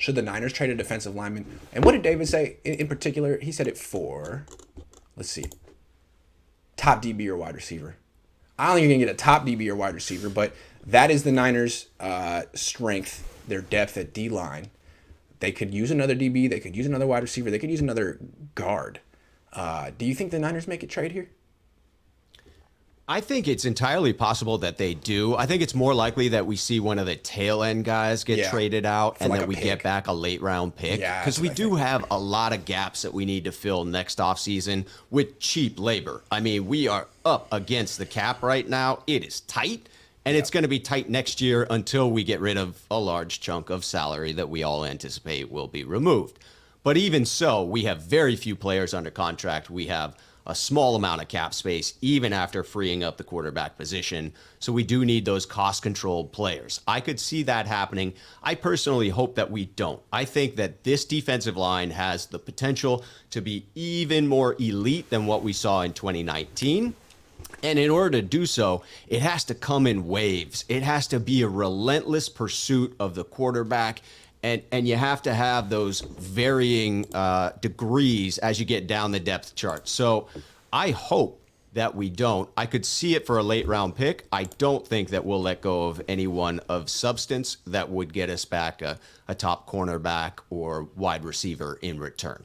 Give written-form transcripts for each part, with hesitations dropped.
Should the Niners trade a defensive lineman? And what did David say in particular? He said it for, let's see, top DB or wide receiver. I don't think you're going to get a top DB or wide receiver, but that is the Niners' strength, their depth at D-line. They could use another DB. They could use another wide receiver. They could use another guard. Do you think the Niners make a trade here? I think it's entirely possible that they do. I think it's more likely that we see one of the tail end guys get traded out and that we get back a late round pick. Because we do have a lot of gaps that we need to fill next offseason with cheap labor. I mean, we are up against the cap right now. It is tight. And it's going to be tight next year until we get rid of a large chunk of salary that we all anticipate will be removed. But even so, we have very few players under contract. We have a small amount of cap space, even after freeing up the quarterback position. So we do need those cost-controlled players. I could see that happening. I personally hope that we don't. I think that this defensive line has the potential to be even more elite than what we saw in 2019. And in order to do so, it has to come in waves. It has to be a relentless pursuit of the quarterback. And you have to have those varying degrees as you get down the depth chart. So I hope that we don't. I could see it for a late round pick. I don't think that we'll let go of anyone of substance that would get us back a top cornerback or wide receiver in return.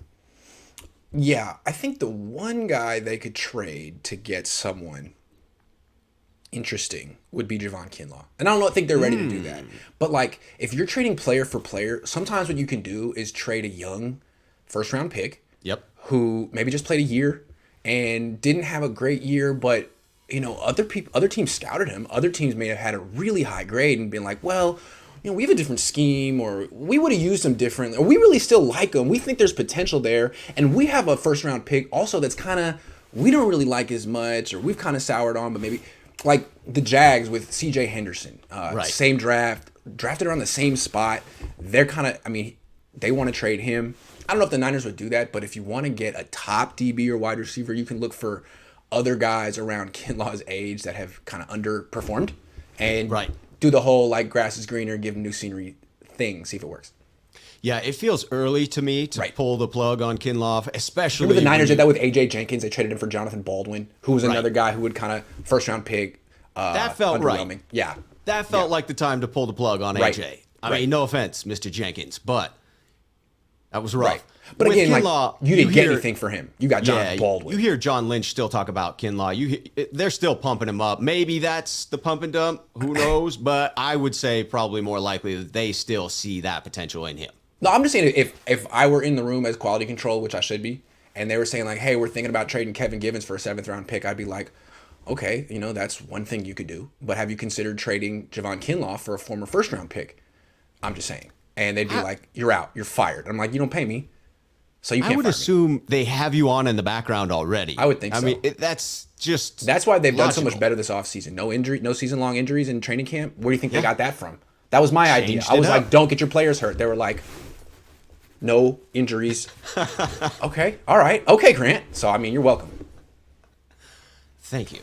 Yeah, I think the one guy they could trade to get someone interesting would be Javon Kinlaw. And I don't think they're ready to do that. But like, if you're trading player for player, sometimes what you can do is trade a young first round pick. Yep. Who maybe just played a year and didn't have a great year, but other teams scouted him. Other teams may have had a really high grade and been like, well, we have a different scheme, or we would have used him differently, or we really still like him. We think there's potential there, and we have a first round pick also that's kind of, we don't really like as much, or we've kind of soured on, but maybe like the Jags with C.J. Henderson, same drafted around the same spot. They're kind of, they want to trade him. I don't know if the Niners would do that, but if you want to get a top DB or wide receiver, you can look for other guys around Kinlaw's age that have kind of underperformed and do the whole like grass is greener, give them new scenery thing, see if it works. Yeah, it feels early to me to pull the plug on Kinlaw, especially. Remember the Niners did that with A.J. Jenkins. They traded him for Jonathan Baldwin, who was another guy who would kind of first round pick. That felt right. Yeah. That felt like the time to pull the plug on A.J. I mean, no offense, Mr. Jenkins, but that was rough. Right. But with again, Kinlaw, you didn't get anything for him. You got Jonathan Baldwin. You hear John Lynch still talk about Kinlaw. They're still pumping him up. Maybe that's the pump and dump. Who knows? But I would say probably more likely that they still see that potential in him. No, I'm just saying if I were in the room as quality control, which I should be, and they were saying like, hey, we're thinking about trading Kevin Givens for a 7th round pick, I'd be like, okay, that's one thing you could do. But have you considered trading Javon Kinlaw for a former 1st round pick? I'm just saying. And they'd be like, you're out. You're fired. I'm like, you don't pay me, so you can't fire me. I would assume they have you on in the background already. I would think so. I mean, that's why they've logical. done so much better this offseason. No season-long injuries in training camp. Where do you think they got that from? That was my idea. I was like, don't get your players hurt. They were like, no injuries. Okay. All right. Okay, Grant. So, you're welcome. Thank you.